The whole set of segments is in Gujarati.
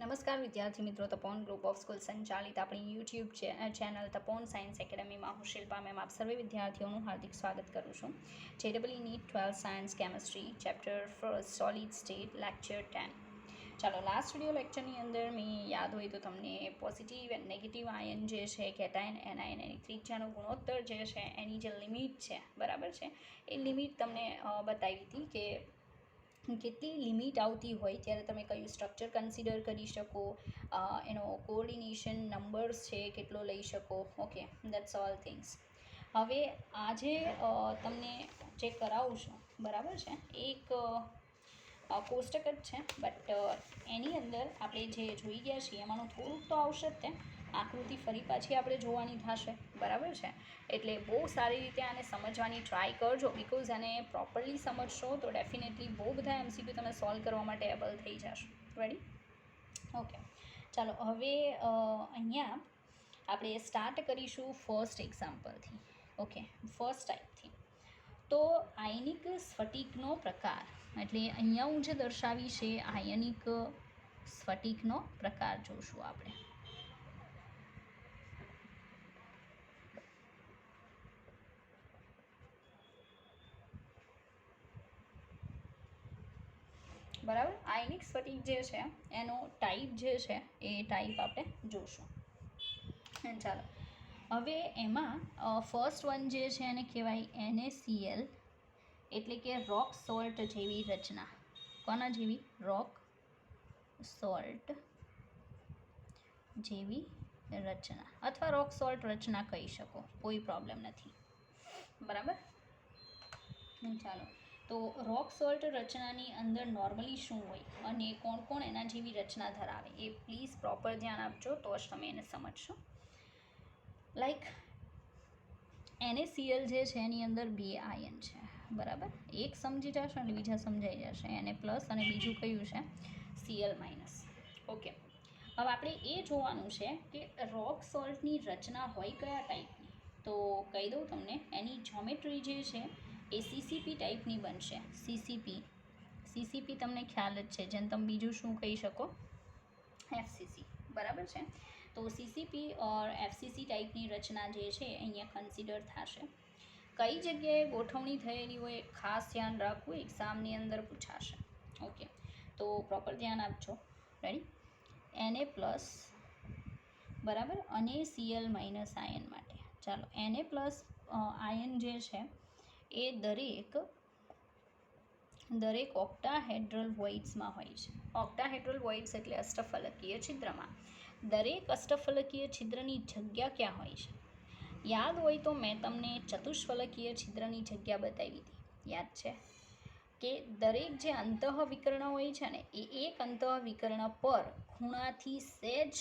નમસ્કાર વિદ્યાર્થી મિત્રો, તપોન ગ્રુપ ઓફ સ્કૂલ સંચાલિત આપણી યુટ્યુબ ચેનલ તપોન સાયન્સ એકેડમીમાં હું શિલ્પા મેમ આપ સર્વે વિદ્યાર્થીઓનું હાર્દિક સ્વાગત કરું છું. JEE NEET 12 science chemistry chapter first solid state lecture 10. ચાલો, લાસ્ટ વિડીયો લેક્ચરની અંદર મેં યાદ હોય તો તમને પોઝિટિવ એન્ડ નેગેટિવ આયન જે છે કેટાયન એનાયન એની ત્રિજ્યાનો ગુણોત્તર જે છે એની જે લિમિટ છે બરાબર છે એ લિમિટ તમને બતાવી હતી કે કેટલી લિમિટ આવતી હોય ત્યારે તમે કયું સ્ટ્રક્ચર કન્સિડર કરી શકો, એનો કોઓર્ડિનેશન નંબર્સ છે કેટલો લઈ શકો. Okay, that's all things. હવે આજે તમને જે કરાવું છું બરાબર છે એક કોષ્ટક જ છે, બટ એની અંદર આપણે જે જોઈ ગયા છીએ એમાંનું થોડુંક તો આવશે જ તે આકૃતિ ફરી પાછી આપણે જોવાની થશે બરાબર છે. એટલે બહુ સારી રીતે આને સમજવાની ટ્રાય કરજો, બિકોઝ આને પ્રોપરલી સમજશો તો ડેફિનેટલી બહુ બધા MCQ તમે સોલ્વ કરવા માટે એબલ થઈ જશો. રેડી? ઓકે, ચાલો હવે અહીંયા આપણે સ્ટાર્ટ કરીશું ફર્સ્ટ એક્ઝામ્પલથી. ઓકે, ફર્સ્ટ ટાઈપથી. તો આયનિક સ્ફટિકનો પ્રકાર, એટલે અહીંયા હું જે દર્શાવી છે આયનિક સ્ફટિકનો પ્રકાર જોશું આપણે. બરાબર, આયનિક સ્ફટિક જે છે એનો ટાઈપ જે છે એ ટાઈપ આપણે જોશું. ચાલો, હવે એમાં ફર્સ્ટ વન જે છે એને કહેવાય NaCl, એટલે કે રોક સોલ્ટ જેવી રચના. કોના જેવી? રોક સોલ્ટ જેવી રચના, અથવા રોક સોલ્ટ રચના કહી શકો, કોઈ પ્રોબ્લેમ નથી. બરાબર, ચાલો. તો રોક સોલ્ટ રચનાની અંદર નોર્મલી શું હોય અને કોણ કોણ એના જેવી રચના ધરાવે એ પ્લીઝ પ્રોપર ધ્યાન આપજો, તો જ તમે એને સમજશો. લાઈક NaCl જે છે એની અંદર બે આયન છે બરાબર, એક સમજી જશો અને બીજા સમજાઈ જશે. Na+ અને બીજું કયું છે? Cl-. ઓકે, હવે આપણે એ જોવાનું છે કે રોક સોલ્ટની રચના હોય કયા ટાઈપની. તો કહી દઉં તમને, એની જ્યોમેટ્રી જે છે એ CCP ટાઈપની બનશે. CCP તમને ખ્યાલ જ છે, જેમ તમે બીજું શું કહી શકો? FCC. બરાબર છે. તો CCP ઓર FCC ટાઈપની રચના જે છે અહીંયા કન્સિડર થશે. કઈ જગ્યાએ ગોઠવણી થયેલી હોય ખાસ ધ્યાન રાખવું, એક્ઝામની અંદર પૂછાશે. ઓકે, તો પ્રોપર ધ્યાન આપજો. રેડી? Na+ બરાબર અને Cl- આયન માટે. ચાલો, Na+ આયન જે છે એ દરેક ઓક્ટાહેડ્રલ વોઇડ્સમાં હોય છે. ઓક્ટાહેડ્રલ વોઇડ્સ એટલે અષ્ટફલકીય છિદ્રમાં. દરેક અષ્ટફલકીય છિદ્રની જગ્યા ક્યાં હોય છે? યાદ હોય તો મેં તમને ચતુષ્ફલકીય છિદ્રની જગ્યા બતાવી હતી, યાદ છે? કે દરેક જે અંતઃવિકર્ણ હોય છે ને એ એક અંતઃવિકર્ણ પર ખૂણાથી સહેજ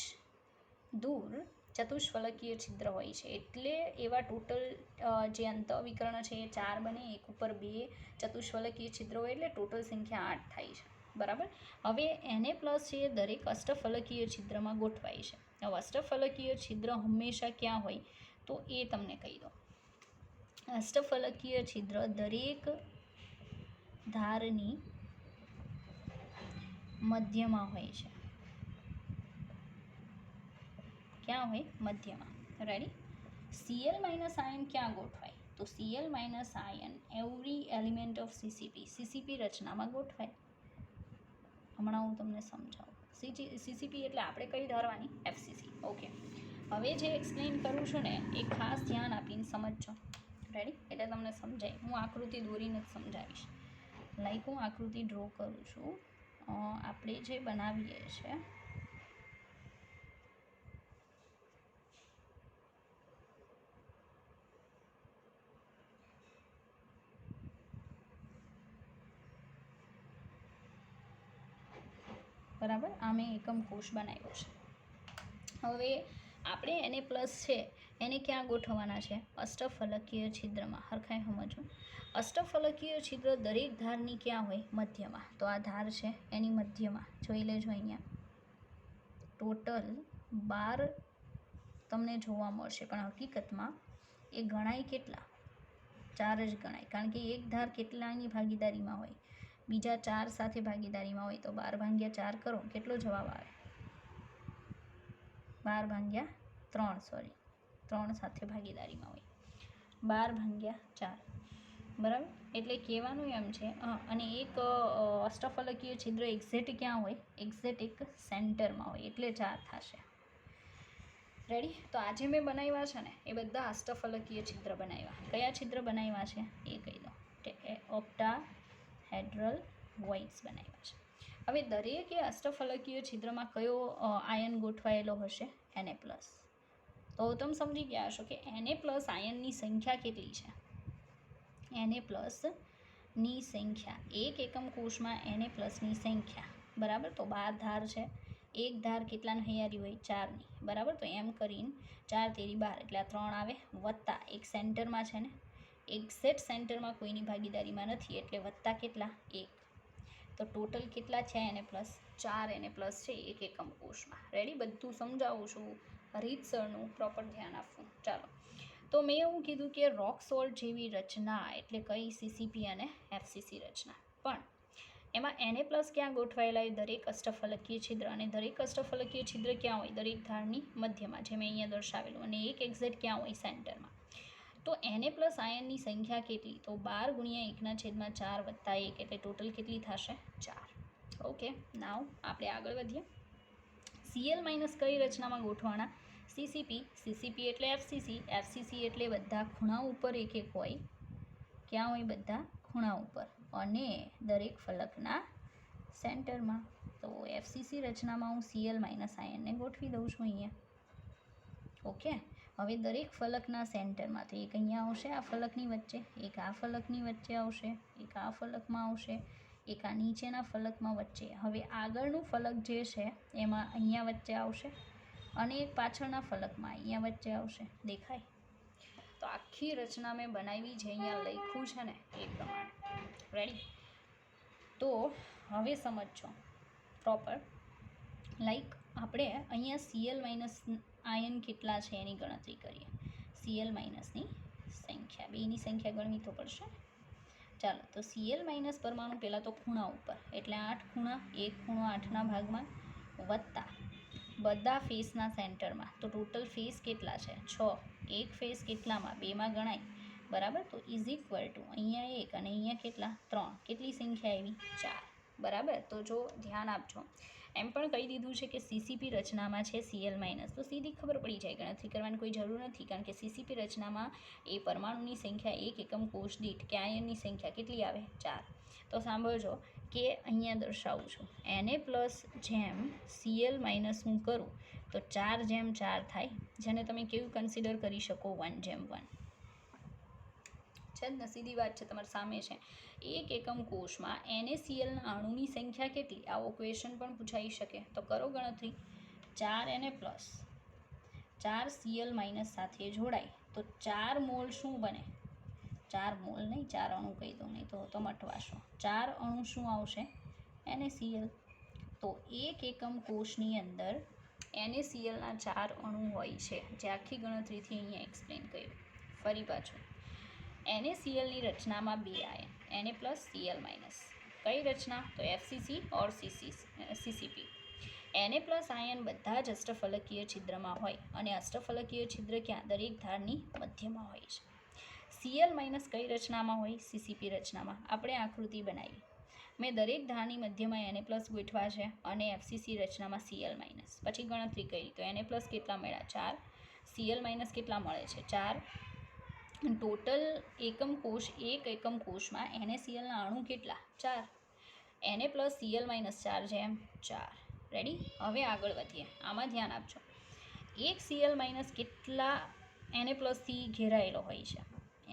દૂર ચતુષ્ફલકીય છિદ્ર હોય છે. એટલે એવા ટોટલ જે અંતઃવિકર્ણ છે એ 4 બને, એક ઉપર 2 ચતુષ્ફલકીય છિદ્ર હોય એટલે ટોટલ સંખ્યા 8 થાય છે. બરાબર. હવે Na+ છે એ દરેક અષ્ટફલકીય છિદ્રમાં ગોઠવાય છે. હવે અષ્ટફલકીય છિદ્ર હંમેશા ક્યાં હોય તો એ તમને કહી દો. અષ્ટફલકીય છિદ્ર દરેક ધારની મધ્યમાં હોય છે. ક્યાં હોય? મધ્યમાં. રેડી? Cl- આયન ક્યાં ગોઠવાય? તો Cl- ion every element of CCP રચનામાં ગોઠવાય. હમણાં હું તમને સમજાવું. CCP એટલે આપણે કઈ ધારવાની? FCC. ઓકે, હવે જે એક્સપ્લેન કરું છું ને એ ખાસ ધ્યાન આપીને સમજજો. રેડી? એટલે તમને સમજાય. હું આકૃતિ દોરીને જ સમજાવીશ. લાઈક હું આકૃતિ ડ્રો કરું છું. આપણે જે બનાવીએ છીએ બરાબર, આ મેં એકમ કોષ બનાવ્યો છે. હવે આપણે Na+ છે એને ક્યાં ગોઠવવાના છે? અષ્ટફલકીય છિદ્રમાં. હરખાઈ સમજો. અષ્ટફલકીય છિદ્ર દરેક ધારની ક્યાં હોય? મધ્યમાં. તો આ ધાર છે એની મધ્યમાં. જોઈ લેજો, અહીંયા ટોટલ 12 તમને જોવા મળશે, પણ હકીકતમાં એ ગણાય કેટલા? 4 જ ગણાય, કારણ કે એક ધાર કેટલાની ભાગીદારીમાં હોય? બીજા 4 સાથે ભાગીદારીમાં હોય. તો 12 ભાગ્યા 4 કરો, કેટલો જવાબ આવે? 12/3 સોરી 3 સાથે ભાગીદારીમાં હોય 12/4 બરાબર. એટલે કહેવાનું એમ છે અને એક અષ્ટફલકીય છિદ્ર એક્ઝેક્ટ ક્યાં હોય? એક્ઝેક્ટ એક સેન્ટરમાં હોય એટલે 4 થશે. રેડી. તો આજે મેં બનાવ્યા છે ને એ બધા અષ્ટફલકીય છિદ્ર બનાવ્યા. કયા છિદ્ર બનાવ્યા છે એ કહી દો. ઓક્ટાહેડ્રલ વોઇડ્સ બનાવ્યા છે. હવે દરેક એ અષ્ટફલકીય છિદ્રમાં કયો આયન ગોઠવાયેલો હશે? Na+. તો તમે સમજી ગયા હશો કે Na+ આયનની સંખ્યા કેટલી છે? Na+ ની સંખ્યા એક એકમ કોષમાં Na+ ની સંખ્યા બરાબર. તો 12 ધાર છે. એક ધાર કેટલાની હૈયારી હોય? 4ની બરાબર. તો એમ કરીને 4 તેરી 12 એટલે આ 3 આવે વત્તા એક સેન્ટરમાં છે ને એક્ઝેક્ટ સેન્ટરમાં કોઈની ભાગીદારીમાં નથી એટલે વત્તા કેટલા? 1. તો ટોટલ કેટલા છે Na+? 4 Na+ છે એક એકમ કોષમાં. રેડી. બધું સમજાવું છું રીતસરનું, પ્રોપર ધ્યાન આપવું. ચાલો. તો મેં એવું કીધું કે રોક સોલ્ટ જેવી રચના એટલે કઈ? સીસીપી અને એફસીસી રચના. પણ એમાં Na+ ક્યાં ગોઠવાયેલા હોય? દરેક અષ્ટફલકીય છિદ્ર. અને દરેક અષ્ટફલકીય છિદ્ર ક્યાં હોય? દરેક ધારની મધ્યમાં, જે મેં અહીંયા દર્શાવેલું. અને એક એક્ઝેક્ટ ક્યાં હોય? સેન્ટરમાં. તો Na+ આયનની સંખ્યા કેટલી? તો 12 × 1/4 વત્તા 1 એટલે ટોટલ કેટલી થશે? 4. ઓકે. નાવ આપણે આગળ વધીએ. Cl- કઈ રચનામાં ગોઠવાના? સીસીપી. સીસીપી એટલે એફસીસી. એફસીસી એટલે બધા ખૂણા ઉપર એક એક હોય. ક્યાં હોય? બધા ખૂણા ઉપર અને દરેક ફલકના સેન્ટરમાં. તો એફસીસી રચનામાં હું Cl- આયનને ગોઠવી દઉં છું અહીંયા. ઓકે. હવે દરેક ફલકના સેન્ટરમાં, તો એક અહીંયા આવશે આ ફલકની વચ્ચે, એક આ ફલકની વચ્ચે આવશે, એક આ ફલકમાં આવશે, એક આ નીચેના ફલકમાં વચ્ચે. હવે આગળનું ફલક જે છે એમાં અહીંયા વચ્ચે આવશે અને એક પાછળના ફલકમાં અહીંયા વચ્ચે આવશે. દેખાય? તો આખી રચના મેં બનાવી જે અહીંયા લખ્યું છે ને એ પ્રમાણે. રેડી. તો હવે સમજો પ્રોપર. લાઈક આપણે અહીંયા Cl- આયન કેટલા છે એની ગણતરી કરીએ. Cl- ની સંખ્યા, બેની સંખ્યા ગણવી તો પડશે. ચાલો. તો Cl- પરમાણુ પહેલાં તો ખૂણા ઉપર એટલે 8 ખૂણા, એક ખૂણો 8ના ભાગમાં વત્તા બધા ફેસના સેન્ટરમાં. તો ટોટલ ફેસ કેટલા છે? 6. એક ફેસ કેટલામાં? 2માં ગણાય બરાબર. તો ઇઝ ઇક્વલ ટુ અહીંયા 1 અને અહીંયા કેટલા? 3. કેટલી સંખ્યા આવી? 4 બરાબર. તો જો ધ્યાન આપજો. એમ પણ કહી દીધું છે કે સીસીપી રચનામાં છે Cl-, તો સીધી ખબર પડી જાય, ગણતરી કરવાની કોઈ જરૂર નથી. કારણ કે સીસીપી રચનામાં એ પરમાણુની સંખ્યા એક એકમ કોષ દીઠ કે આયનની સંખ્યા કેટલી આવે? 4. તો સાંભળજો કે અહીંયા દર્શાવું છું. Na+ જેમ Cl- હું કરું તો 4/4 થાય, જેને તમે કેવું કન્સિડર કરી શકો? 1/1 છે જ ને. સીધી વાત છે, તમારી સામે છે. એક એકમ કોષમાં NaClના અણુની સંખ્યા કેટલી? આવો ક્વેશ્ચન પણ પૂછાઈ શકે. તો કરો ગણતરી. 4 Na+, 4 Cl- સાથે જોડાય તો 4 મોલ શું બને? 4 મોલ નહીં, 4 અણુ કહી દો, નહીં તો મટવાશો. 4 અણુ શું આવશે? NaCl. તો એક એકમ કોષની અંદર NaClના 4 અણુ હોય છે, જે આખી ગણતરીથી અહીંયા એક્સપ્લેન કર્યું. ફરી પાછું. NaClની રચનામાં 2 આયન, Na+ Cl-. કઈ રચના? તો એફસીસી ઓર સીસીપી. Na+ આયન બધા જ અષ્ટફલકીય છિદ્રમાં હોય અને અષ્ટફલકીય છિદ્ર ક્યાં? દરેક ધારની મધ્યમાં હોય છે. Cl- કઈ રચનામાં હોય? સીસીપી રચનામાં. આપણે આકૃતિ બનાવી. મેં દરેક ધારની મધ્યમાં Na+ ગોઠવા છે અને એફસીસી રચનામાં Cl-. પછી ગણતરી કરી તો Na+ કેટલા મળ્યા? 4. Cl- કેટલા મળે છે? 4. ટોટલ એકમ કોષ, એક એકમ કોષમાં NaClના અણુ કેટલા? 4. Na+ Cl- 4/4. રેડી. હવે આગળ વધીએ. આમાં ધ્યાન આપજો. એક Cl- કેટલા Na+થી ઘેરાયેલો હોય છે?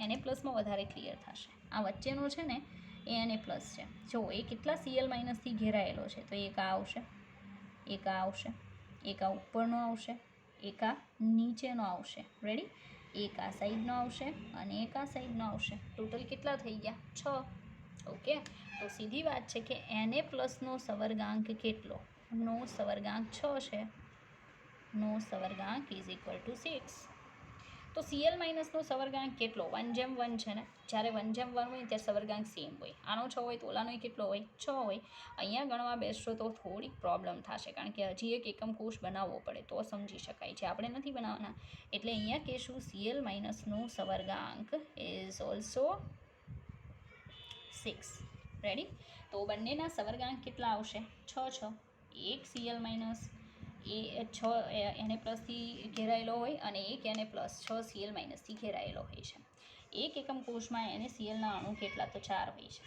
Na+માં વધારે ક્લિયર થશે. આ વચ્ચેનો છે ને એ Na+ છે. જો એ કેટલા Cl- થી ઘેરાયેલો છે? તો એક આ આવશે, એક આ આવશે, એક આ ઉપરનો આવશે, એક આ નીચેનો આવશે. રેડી. એક આ સાઈડનો આવશે અને એક આ સાઈડનો આવશે. ટોટલ કેટલા થઈ ગયા? 6. ઓકે. તો સીધી વાત છે કે Na+નો સવર્ગાંક કેટલો? નો સવર્ગાંક 6 છે. નો સવર્ગાંક ઇઝ ઇક્વલ ટુ 6. તો Cl માઇનસનો સવર્ગાંક કેટલો 1:1 છે ને, જ્યારે 1:1 હોય ત્યારે સવર્ગાંક સેમ હોય. આનો 6 હોય તો ઓલાનો કેટલો હોય 6 હોય. અહીંયા ગણવા બેસશો તો થોડીક પ્રોબ્લેમ થશે, કારણ કે હજી એક એકમ કોષ બનાવવો પડે તો સમજી શકાય છે, આપણે નથી બનાવવાના. એટલે અહીંયા કહેશું Cl માઇનસનો સવર્ગાંક ઇઝ ઓલ્સો 6. રેડી? તો બંનેના સવર્ગાંક કેટલા આવશે 6 એક Cl માઇનસ એ 6 એને પ્લસથી ઘેરાયેલો હોય અને એક એને પ્લસ 6 Cl માઇનસથી ઘેરાયેલો હોય છે. એક એકમ કોષમાં એને Clના અણુ કેટલા તો 4 હોય છે.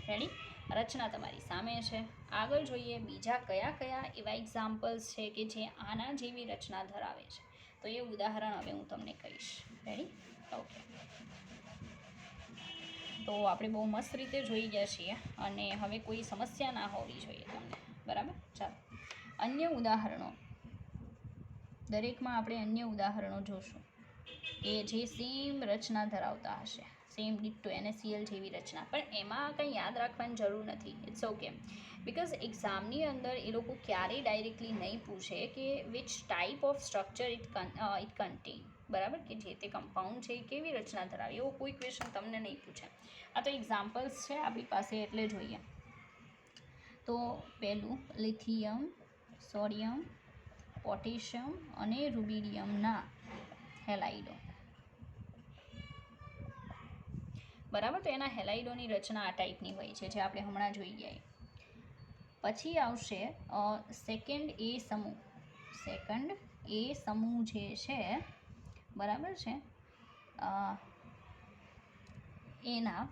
રેડી? રચના તમારી સામે છે. આગળ જોઈએ બીજા કયા કયા એવા એક્ઝામ્પલ્સ છે કે જે આના જેવી રચના ધરાવે છે. તો એ ઉદાહરણ હવે હું તમને કહીશ. રેડી? ઓકે. તો આપણે બહુ મસ્ત રીતે જોઈ ગયા છીએ અને હવે કોઈ સમસ્યા ના હોવી જોઈએ તમને. બરાબર? ચાલો અન્ય ઉદાહરણો, દરેકમાં આપણે અન્ય ઉદાહરણો જોશું કે જે સેમ રચના ધરાવતા હશે, સેમ ડિટ્ટો NaCl જેવી રચના. પણ એમાં કંઈ યાદ રાખવાની જરૂર નથી. ઇટ્સ ઓકે, બિકોઝ એક્ઝામની અંદર એ લોકો ક્યારેય ડાયરેક્ટલી નહીં પૂછે કે which type of structure it contain. બરાબર? કે જે તે કમ્પાઉન્ડ છે એ કેવી રચના ધરાવે, એવો કોઈ ક્વેશ્ચન તમને નહીં પૂછે. આ તો એક્ઝામ્પલ્સ છે આપણી પાસે એટલે જોઈએ. તો પહેલું લિથિયમ, સોડિયમ, પોટેશિયમ અને રૂબિડિયમના હેલાઇડો. બરાબર? તો એના હેલાઇડોની રચના આ ટાઈપની હોય છે જે આપણે હમણાં જોઈ ગયા. પછી આવશે સેકન્ડ એ સમૂહ. સેકન્ડ એ સમૂહ જે છે, બરાબર છે, એના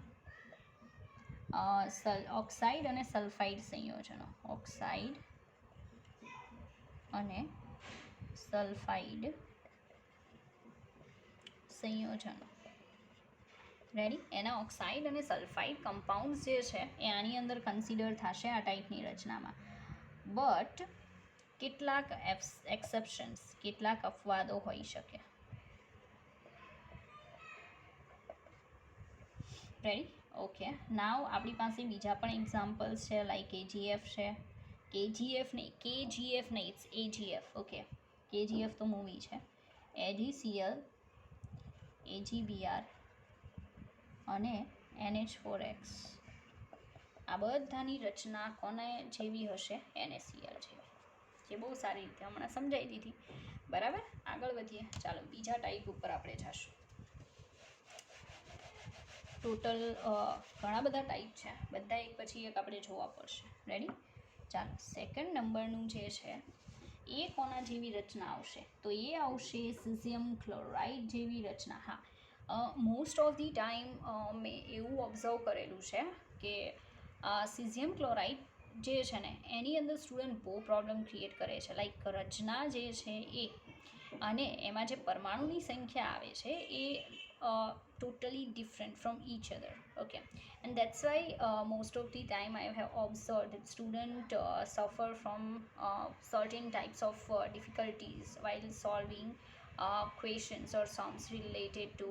ઓક્સાઇડ અને સલ્ફાઇડ સંયોજનો. ઓક્સાઇડ અને સલ્ફાઇડ સંયોજનો. રેડી? એના ઓક્સાઇડ અને સલ્ફાઇડ કમ્પાઉન્ડ્સ જે છે એ આની અંદર કન્સિડર થશે આ ટાઈપની રચનામાં. બટ કેટલાક એક્સેપ્શન્સ, કેટલાક અપવાદો હોઈ શકે. રેડી? ઓકે. નાવ આપણી પાસે બીજા પણ એક્ઝામ્પલ્સ છે, લાઈક KGF છે. KGF નહીં, ઇટ્સ AGF. ઓકે, KGF તો મૂવી છે. AgCl, AgBr અને NH4X. આ બધાની રચના કોને જેવી હશે? NaCl જેવી, જે બહુ સારી રીતે હમણાં સમજાવી દીધી. બરાબર? આગળ વધીએ. ચાલો બીજા ટાઈપ ઉપર આપણે જઈશું. ટોટલ ઘણા બધા ટાઈપ છે, બધા એક પછી એક આપણે જોવા પડશે. રેડી? ચાલો સેકન્ડ નંબરનું જે છે એ કોના જેવી રચના આવશે? તો એ આવશે સિઝિયમ ક્લોરાઇડ જેવી રચના. હા, મોસ્ટ ઓફ ધી ટાઈમ મેં એવું ઓબ્ઝર્વ કરેલું છે કે સિઝિયમ ક્લોરાઇડ જે છે ને એની અંદર સ્ટુડન્ટ બહુ પ્રોબ્લેમ ક્રિએટ કરે છે. લાઈક રચના જે છે એ અને એમાં જે પરમાણુની સંખ્યા આવે છે એ totally different from each other. Okay, and that's why most of the time I have observed that students suffer from certain types of difficulties while solving questions or sums related to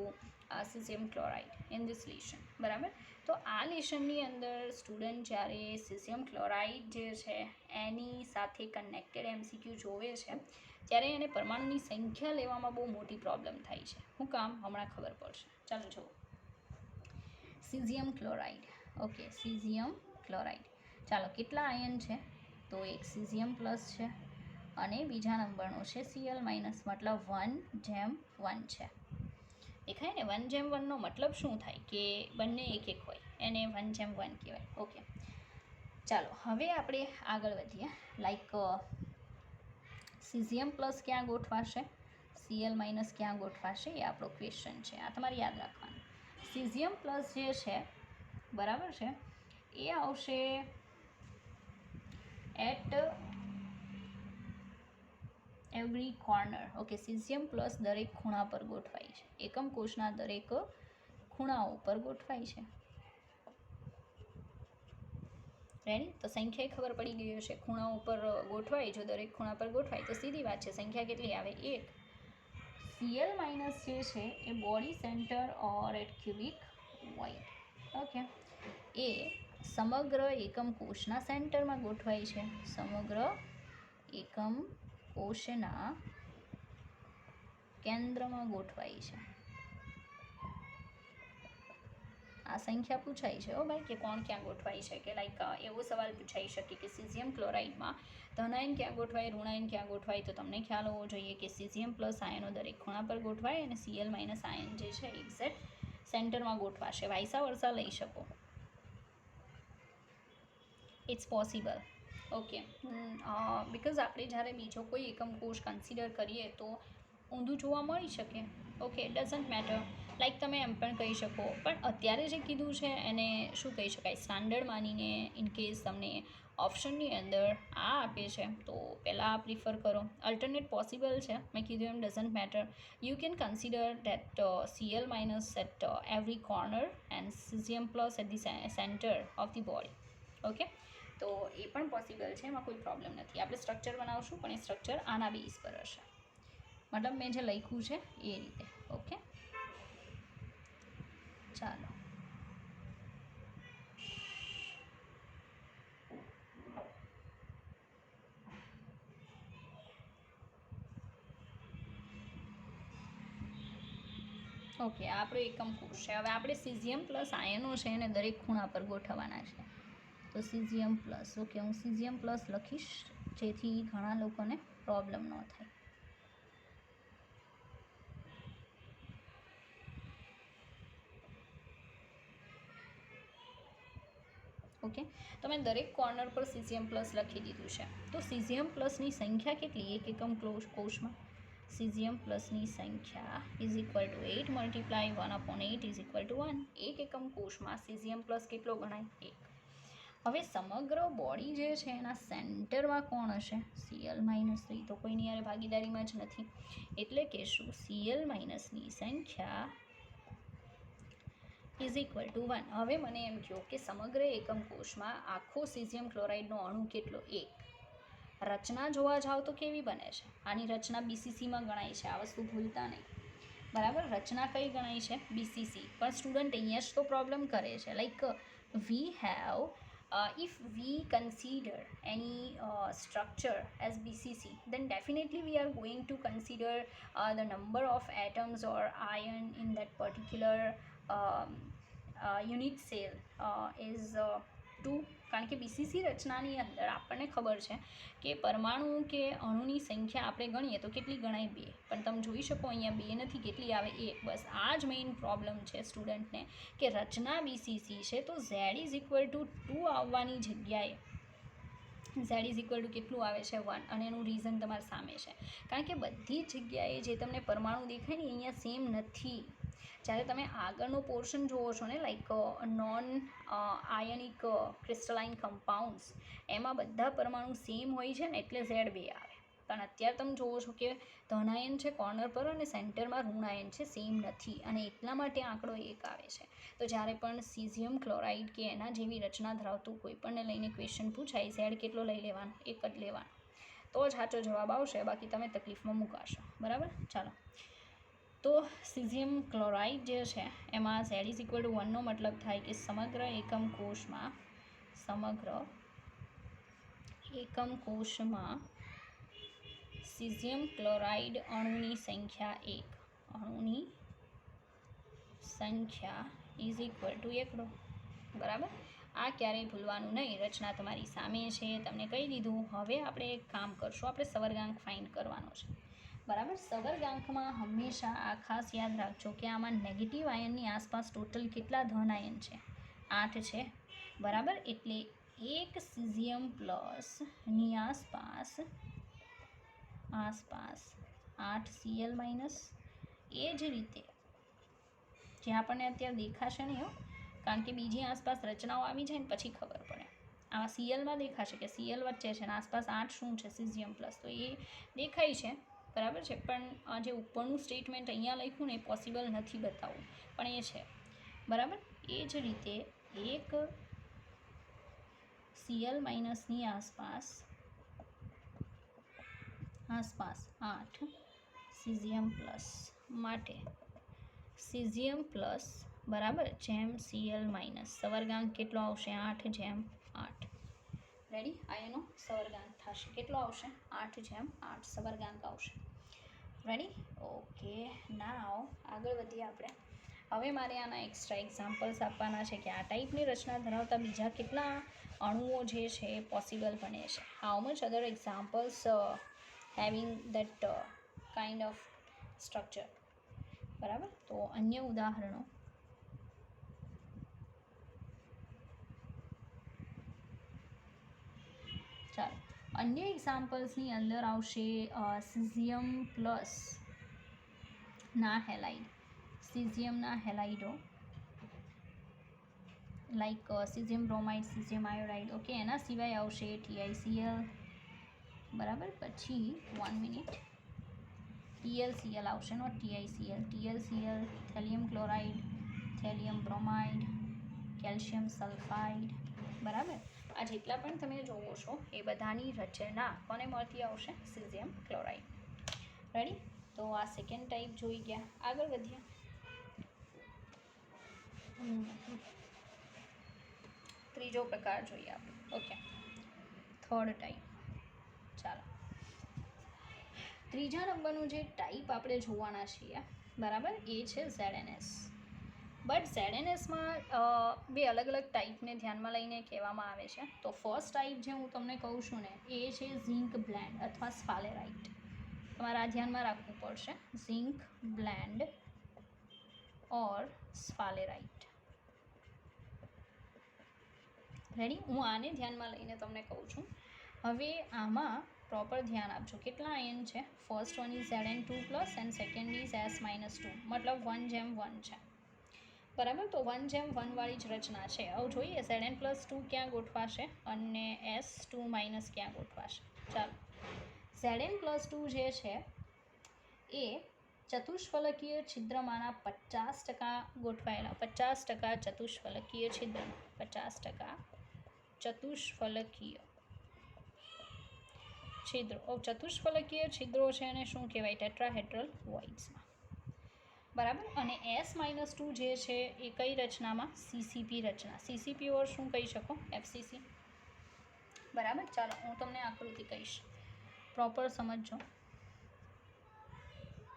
cesium chloride in this lesson. બરાબર? તો આ લેશનની અંદર સ્ટુડન્ટ જ્યારે cesium chloride જે છે એની સાથે કનેક્ટેડ MCQ જોવે છે ત્યારે એને પરમાણુની સંખ્યા લેવામાં બહુ મોટી પ્રોબ્લેમ થાય છે. શું કામ? હમણાં ખબર પડશે. ચાલો જુઓ. Caesium chloride. Okay, caesium chloride. ચાલો કેટલા આયન છે? તો એક સિઝિયમ પ્લસ છે અને બીજા નંબરનો છે Cl માઇનસ, મતલબ 1:1 છે. દેખાય ને? 1:1નો મતલબ શું થાય કે બંને એક એક હોય, એને 1:1 કહેવાય. ઓકે, ચાલો હવે આપણે આગળ વધીએ. લાઈક સિઝિયમ પ્લસ ક્યાં ગોઠવાશે, Cl માઇનસ ક્યાં ગોઠવાશે, એ આપણો ક્વેશ્ચન છે. આ તમારે યાદ રાખવાનું. સિઝિયમ પ્લસ જે છે, બરાબર છે, એ આવશે at every corner. Okay, caesium plus દરેક ખૂણા પર ગોઠવાય છે, એકમ કોષના દરેક ખૂણાઓ પર ગોઠવાય છે. રેડી? તો સંખ્યા ખબર પડી ગઈ હશે. ખૂણા ઉપર ગોઠવાય, જો દરેક ખૂણા પર ગોઠવાય તો સીધી વાત છે, સંખ્યા કેટલી આવે? 1. Cl માઇનસ જે છે એ body centre or at cubic void. Okay, એ સમગ્ર એકમ કોષના સેન્ટરમાં ગોઠવાય છે. સમગ્ર એકમ કોષના કેન્દ્રમાં ગોઠવાઈ છે. આ સંખ્યા પૂછાઈ છે હો ભાઈ, કે કોણ ક્યાં ગોઠવાઈ છે, કે લાઈક એવો સવાલ પૂછાઈ શકે કે સીઝિયમ ક્લોરાઇડમાં ધનાયન ક્યાં ગોઠવાય, ઋણાયન ક્યાં ગોઠવાય. તો તમને ખ્યાલ હોવો જોઈએ કે સીઝિયમ પ્લસ આયનો દરેક ખૂણા પર ગોઠવાય અને Cl માઇનસ આયન જે છે એક્ઝેક્ટ સેન્ટરમાં ગોઠવાશે. વાયસા વરસા લઈ શકો, ઇટ્સ પોસિબલ. ઓકે, બિકોઝ આપણે જ્યારે બીજો કોઈ એકમ કોષ કન્સિડર કરીએ તો ઊંધું જોવા મળી શકે. Okay, doesn't matter. લાઈક તમે એમ પણ કહી શકો, પણ અત્યારે જે કીધું છે એને શું કહી શકાય, સ્ટાન્ડર્ડ માનીને ઇનકેસ તમને ઓપ્શનની અંદર આ આપે છે તો પહેલાં આ પ્રિફર કરો. અલ્ટરનેટ પોસિબલ છે, મેં કીધું એમ doesn't matter. You can consider that Cl minus at every corner and caesium plus at the centre of the body. Okay, તો એ પણ પોસિબલ છે, એમાં કોઈ પ્રોબ્લેમ નથી. આપણે સ્ટ્રક્ચર બનાવશું પણ એ સ્ટ્રક્ચર આના બેઝ પર હશે, મતલબ મેં જે લખ્યું છે એ રીતે. ઓકે, ચાલો. ઓકે, આપણો એકમ કોષ છે. હવે આપણે સીઝિયમ પ્લસ આયનો છે એને દરેક ખૂણા પર ગોઠવવાના છે. તો સીઝિયમ પ્લસ, ઓકે, હું સીઝિયમ પ્લસ લખીશ જેથી ઘણા લોકોને પ્રોબ્લેમ ન થાય. ઓકે, તો મેં દરેક કોર્નર પર સીઝિયમ પ્લસ લખી દીધું છે. તો સીઝિયમ પ્લસની સંખ્યા કેટલી એક એકમ કોષમાં? સીઝિયમ પ્લસની સંખ્યા is equal two 8 multiply 1/8 is equal two 1. એક એકમ કોષમાં સીઝિયમ પ્લસ કેટલો ગણાય? 1. હવે સમગ્ર બોડી જે છે એના સેન્ટરમાં કોણ હશે? Cl minus. તો કોઈની યારે ભાગીદારીમાં જ નથી, એટલે કે શું Cl માઇનસની સંખ્યા ઇઝ ઇક્વલ ટુ 1. હવે મને એમ કહો કે સમગ્ર એકમ કોષમાં આખો સીઝિયમ ક્લોરાઇડનો અણુ કેટલો? 1. રચના જોવા જાઓ તો કેવી બને છે? આની રચના BCCમાં ગણાય છે, આ વસ્તુ ભૂલતા નહીં. બરાબર, રચના કઈ ગણાય છે? BCC. પણ સ્ટુડન્ટ અહીંયા જ તો પ્રોબ્લેમ કરે છે. Like we have if we consider any structure as BCC, then definitely we are going to consider the number of atoms or ion in that particular unit cell is 2. કારણ કે BCC રચનાની અંદર આપણને ખબર છે કે પરમાણુ કે અણુની સંખ્યા આપણે ગણીએ તો કેટલી ગણાય? 2. પણ તમે જોઈ શકો અહીંયા 2 નથી, કેટલી આવે? 1. બસ આ જ મેઇન પ્રોબ્લેમ છે સ્ટુડન્ટને, કે રચના BCC છે તો Z ઇઝ ઇક્વલ ટુ 2 આવવાની જગ્યાએ Z ઇઝ ઇક્વલ ટુ કેટલું આવે છે? 1. અને એનું રીઝન તમારી સામે છે, કારણ કે બધી જગ્યાએ જે તમને પરમાણુ દેખાય ને અહીંયા સેમ નથી. જ્યારે તમે આગળનો પોર્શન જુઓ છો ને, like non ionic crystalline compounds, એમાં બધા પરમાણુ સેમ હોય છે ને, એટલે Z2 આવે. પણ અત્યારે તમે જુઓ છો કે ધનાયન છે કોર્નર પર અને સેન્ટરમાં ઋણાયન છે, સેમ નથી, અને એટલા માટે આંકડો 1 આવે છે. તો જ્યારે પણ સીઝિયમ ક્લોરાઇડ કે એના જેવી રચના ધરાવતું કોઈ પણને લઈને ક્વેશ્ચન પૂછાય, Z કેટલો લઈ લેવાનો? 1 જ લેવાનો, તો જ સાચો જવાબ આવશે, બાકી તમે તકલીફમાં મુકાશો. બરાબર, ચાલો. તો સીઝિયમ ક્લોરાઇડ જે છે એમાં Z ઇઝ ઇક્વલ ટુ 1નો મતલબ થાય કે સમગ્ર એકમ કોષમાં સીઝિયમ ક્લોરાઇડ અણુની સંખ્યા 1. અણુની સંખ્યા ઇઝ ઇક્વલ ટુ 1. બરાબર, આ ક્યારેય ભૂલવાનું નહીં. રચના તમારી સામે છે, તમને કહી દીધું. હવે આપણે એક કામ કરશું, આપણે સવર્ગાંક ફાઇન્ડ કરવાનો છે. બરાબર, સવર્ગાંકમાં હંમેશા આ ખાસ યાદ રાખજો કે આમાં નેગેટિવ આયનની આસપાસ ટોટલ કેટલા ધન આયન છે? 8 છે. બરાબર, એટલે એક સીઝિયમ પ્લસની આસપાસ 8 Cl માઇનસ. એ જ રીતે જે આપણને અત્યારે દેખાશે નહીં, કારણ કે બીજી આસપાસ રચનાઓ આવી જાય ને પછી ખબર પડે. આ Clમાં દેખાશે કે Cl વચ્ચે છે ને આસપાસ 8 શું છે? Caesium plus. તો એ દેખાય છે, બરાબર છે, પણ જે ઉપરનું સ્ટેટમેન્ટ અહીંયા લખ્યું ને એ પોસિબલ નથી બતાવવું, પણ એ છે. બરાબર, એ જ રીતે એક Cl માઇનસની આસપાસ 8 સીઝિયમ પ્લસ માટે સીઝિયમ પ્લસ, બરાબર, જેમ Cl માઇનસ, સવર્ગાંક કેટલો આવશે? 8/8. રેડી, આ એનો સવર્ગાંક થશે. કેટલો આવશે? 8/8 સવર્ગાંક આવશે. રેડી? ઓકે, નાવ આગળ વધીએ આપણે. હવે મારે આના એક્સ્ટ્રા એક્ઝામ્પલ્સ આપવાના છે કે આ ટાઈપની રચના ધરાવતા બીજા કેટલા અણુઓ જે છે એ પોસિબલ બને છે. How much other examples having that kind of structure. બરાબર, તો અન્ય ઉદાહરણો ચાલો, અન્ય એક્ઝામ્પલ્સની અંદર આવશે સિઝિયમ પ્લસ ના હેલાઇડ, સિઝિયમના હેલાઇડો like caesium bromide, caesium iodide. Okay, એના સિવાય આવશે TiCl. બરાબર, પછી 1 મિનિટ, TlCl આવશે, not TiCl. TlCl, thallium chloride, thallium bromide, calcium sulphide. બરાબર, આ જેટલા પણ તમે જોવો છો એ બધાની રચના કોને મળતી આવશે? Caesium chloride. રેડી? તો આ સેકન્ડ ટાઈપ જોઈ ગયા. આગળ વધીએ. ત્રીજો પ્રકાર જોઈએ આપણે. Okay, third type. ચાલો, ત્રીજા નંબરનું જે ટાઈપ આપણે જોવાના છીએ, બરાબર, એ છે ZNS. બટ ZNSમાં બે અલગ અલગ ટાઈપને ધ્યાનમાં લઈને કહેવામાં આવે છે. તો ફર્સ્ટ ટાઈપ જે હું તમને કહું છું ને એ છે ઝિંક બ્લેન્ડ અથવા સ્ફાલેરાઇટ. તમારે આ ધ્યાનમાં રાખવું પડશે, ઝિંક બ્લેન્ડ ઓર સ્ફાલેરાઇટ. રેડી? હું આને ધ્યાનમાં લઈને તમને કહું છું. હવે આમાં પ્રોપર ધ્યાન આપજો. કેટલા આયન છે? First one is Zn2+ and second is S-2, મતલબ 1:1 છે. બરાબર, તો 1:1 વાળી જ રચના છે. હવે જોઈએ Zn+2 ક્યાં ગોઠવાશે અને S2- ક્યાં ગોઠવાશે. ચાલો, Zn+2 જે છે એ ચતુષ્ફલકીય છિદ્રમાંના 50% ગોઠવાયેલા, 50% ચતુષ્ફલકીય છિદ્રમાં, 50% ચતુષ્ફલકીય છિદ્રો. ચતુષ્ફલકીય છિદ્રો છે એને શું કહેવાય? ટેટ્રાહેડ્રલ વોઇડ્સમાં. બરાબર, અને S-2 જે છે એ કઈ રચનામાં? CCP રચના. CCP ઓર શું કહી શકો? FCC. બરાબર, ચાલો હું તમને આકૃતિ કહીશ, પ્રોપર સમજજો.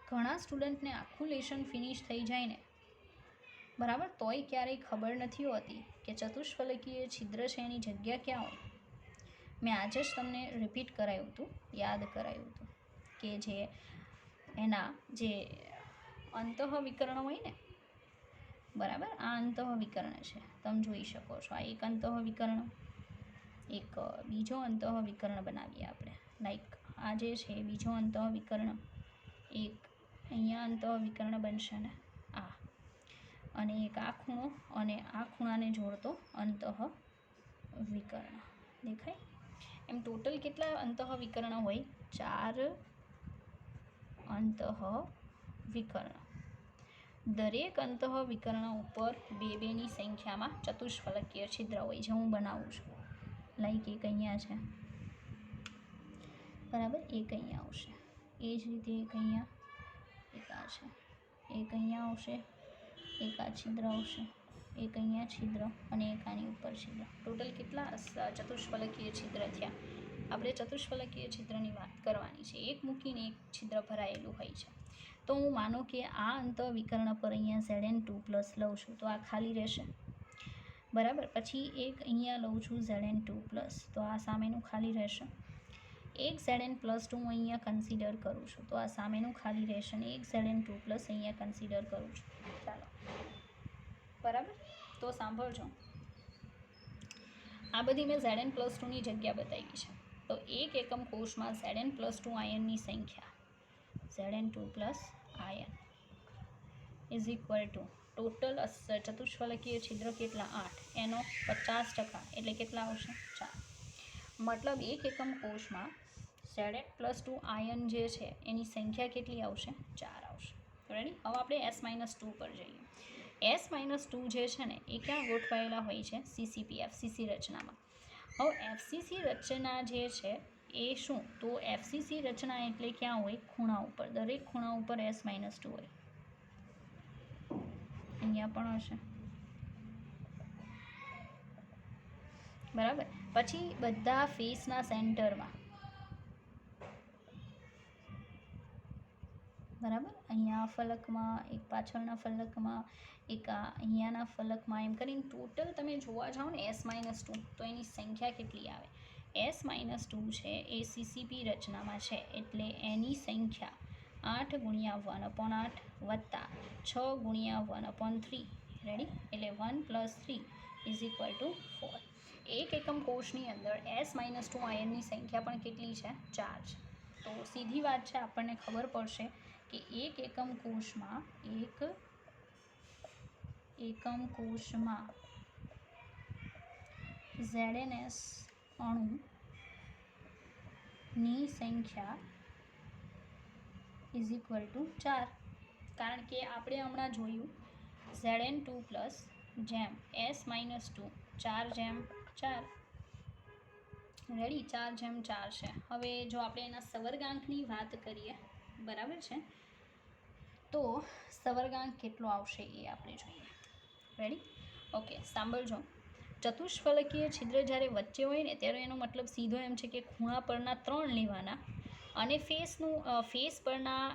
ઘણા સ્ટુડન્ટને આખું લેશન ફિનિશ થઈ જાય ને, બરાબર, તોય ક્યારેય ખબર નથી હોતી કે ચતુષ્ફલકીય છિદ્ર છે એની જગ્યા ક્યાં હોય. મેં આજે જ તમને રિપીટ કરાયું હતું, યાદ કરાયું હતું કે જે એના જે અંતઃવિકર્ણ હોય ને, બરાબર, આ અંતઃવિકર્ણ છે, તમે જોઈ શકો છો. આ એક અંતઃવિકર્ણ, એક બીજો અંતઃવિકર્ણ બનાવીએ આપણે. લાઈક આ જે છે બીજો અંતઃવિકર્ણ, એક અહીંયા અંતઃવિકર્ણ બનશે ને આ, અને એક આ ખૂણો અને આ ખૂણાને જોડતો અંતઃવિકર્ણ. દેખાય? એમ ટોટલ કેટલા અંતઃવિકર્ણ હોય? 4 અંતઃવિકર્ણ. દરેક અંતઃવિકર્ણ ઉપર 2-2ની સંખ્યામાં ચતુષ્ફલકીય છિદ્ર હોય, જે હું બનાવું છું. લાઈક એક અહીંયા છે, બરાબર, એક અહીંયા આવશે, એ જ રીતે એક અહીંયા, એક આ છે, એક અહીંયા આવશે, એક આ છિદ્ર આવશે, એક અહીંયા છિદ્ર અને એક આની ઉપર છિદ્ર. ટોટલ કેટલા ચતુષ્ફલકીય છિદ્ર થયા? આપણે ચતુષ્ફલકીય છિદ્રની વાત કરવાની છે. એક મૂકીને એક છિદ્ર ભરાયેલું હોય છે. તો હું માનો કે આ અંતઃવિકર્ણ પર અહીંયા Zn2+ લઉં છું તો આ ખાલી રહેશે. બરાબર, પછી એક અહીંયા લઉં છું Zn2+, તો આ સામેનું ખાલી રહેશે. એક Zn+2 હું અહીંયા કન્સિડર કરું છું તો આ સામેનું ખાલી રહેશે અને એક Zn2+ અહીંયા કન્સિડર કરું છું. ચાલો, બરાબર, તો સાંભળજો, આ બધી મેં Zn+2ની જગ્યા બતાવી છે. તો એક એકમ કોષમાં Zn+2 આયનની સંખ્યા, Zn2+ આયન ઇઝ ઇક્વલ ટુ ટોટલ ચતુષ્ફલકીય છિદ્ર કેટલા? 8, એનો 50% એટલે કેટલા આવશે? 4. મતલબ એક એકમ કોષમાં Zn+2 આયન જે છે એની સંખ્યા કેટલી આવશે? 4 આવશે. રેડી? હવે આપણે S-2 પર જઈએ. S-2 જે છે ને એ ક્યાં ગોઠવાયેલા હોય છે? CCP, FCC રચનામાં. હવે FCC રચના જે છે એ શું? તો FCC રચના એટલે ક્યાં હોય? ખૂણા ઉપર. દરેક ખૂણા ઉપર S-2 હોય. અહીંયા પણ હશે, બરાબર. પછી બધા ફેસના સેન્ટરમાં, બરાબર. અહીંયા ફલકમાં, એક પાછળના ફલકમાં, એક અહીંયાના ફલકમાં, એમ કરીને ટોટલ તમે જોવા જાઓ ને S-2 તો એની સંખ્યા કેટલી આવે? S-2 છે એ CCP રચનામાં છે એટલે એની સંખ્યા 8 ગુણ્યા 1/8 વત્તા 6 ગુણ્યા 1/3. રેડી? એટલે 1 + 3 = 4. એક એકમ કોષની અંદર S-2 આયનની સંખ્યા પણ કેટલી છે? 4 છે. તો સીધી વાત છે, આપણને ખબર પડશે કે એક એકમ કોષમાં ZNS અણુની સંખ્યા = 4. કારણ કે આપણે હમણાં જોયું Zn2 પ્લસ જેમ S-2 4/4. રેડી? 4/4 છે. હવે જો આપણે એના સવર્ગાંકની વાત કરીએ, બરાબર છે, તો સવર્ગાંક કેટલો આવશે એ આપણે જોઈએ. રેડી? ઓકે, સાંભળજો. ચતુષ્ફલકીય છિદ્ર જ્યારે વચ્ચે હોય ને ત્યારે એનો મતલબ સીધો એમ છે કે ખૂણા પરના 3 લેવાના અને ફેસ પરના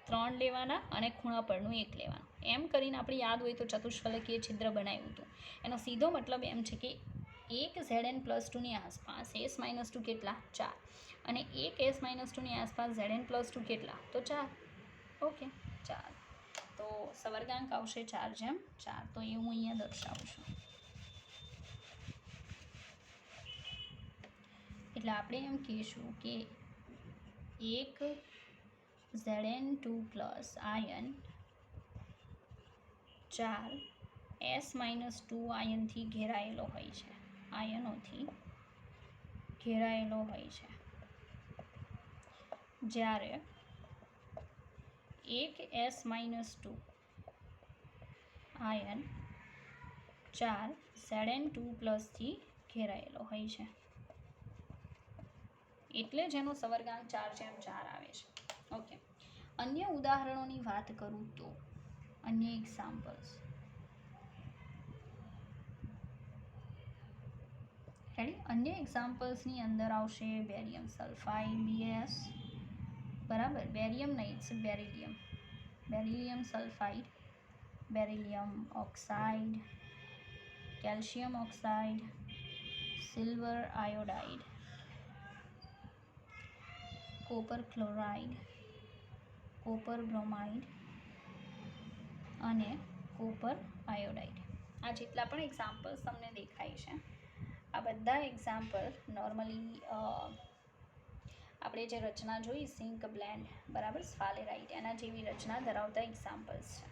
3 લેવાના અને ખૂણા પરનું 1 લેવાનું. એમ કરીને આપણે યાદ હોય તો ચતુષ્ફલકીય છિદ્ર બનાવ્યું હતું. એનો સીધો મતલબ એમ છે કે એક Zn+2ની આસપાસ S-2 કેટલા? 4. અને એક S-2ની આસપાસ Zn+2 કેટલા? તો 4. ઓકે, 4. તો સવર્ગાંક આવશે 4/4. તો એ હું અહીંયા દર્શાવું છું. એટલે આપણે એમ કહીશું કે એક Zn2 પ્લસ આયન 4 S-2 આયનોથી ઘેરાયેલો હોય છે. જ્યારે એક S-2 આયન 4 Zn2 પ્લસથી ઘેરાયેલો હોય છે. એટલે જ એનો સવર્ગાંક 4/4 આવે છે. ઓકે, અન્ય ઉદાહરણોની વાત કરું તો અન્ય એક્ઝામ્પલ્સ. રેડી? અન્ય એક્ઝામ્પલ્સની અંદર આવશે બેરિયમ સલ્ફાઇડ BaS, બરાબર? બેરિયમ નહીં, it's beryllium. Beryllium sulphide, beryllium oxide, calcium oxide, silver iodide, copper chloride, copper bromide અને કોપર આયોડાઇડ. આ જેટલા પણ એક્ઝામ્પલ્સ તમને દેખાય છે, આ બધા એક્ઝામ્પલ નોર્મલી આપણે જે રચના જોઈ સિંક બ્લેન્ડ, બરાબર, સ્ફાલેરાઇટ, એના જેવી રચના ધરાવતા એક્ઝામ્પલ્સ છે.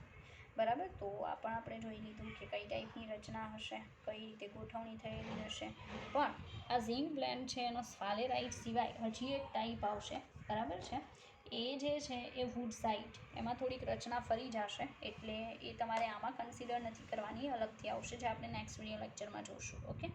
બરાબર? તો આ પણ આપણે જોઈ લીધું કે કઈ ટાઈપની રચના હશે, કઈ રીતે ગોઠવણી થયેલી હશે. પણ આ ઝિંક બ્લેન્ડ છે એનો સ્ફાલેરાઇટ સિવાય હજી એક ટાઈપ આવશે, બરાબર છે, એ જે છે એ વુડસાઇટ. એમાં થોડીક રચના ફરી જશે એટલે એ તમારે આમાં કન્સિડર નથી કરવાની, અલગથી આવશે, જે આપણે નેક્સ્ટ વિડીયો લેક્ચરમાં જોઈશું. ઓકે.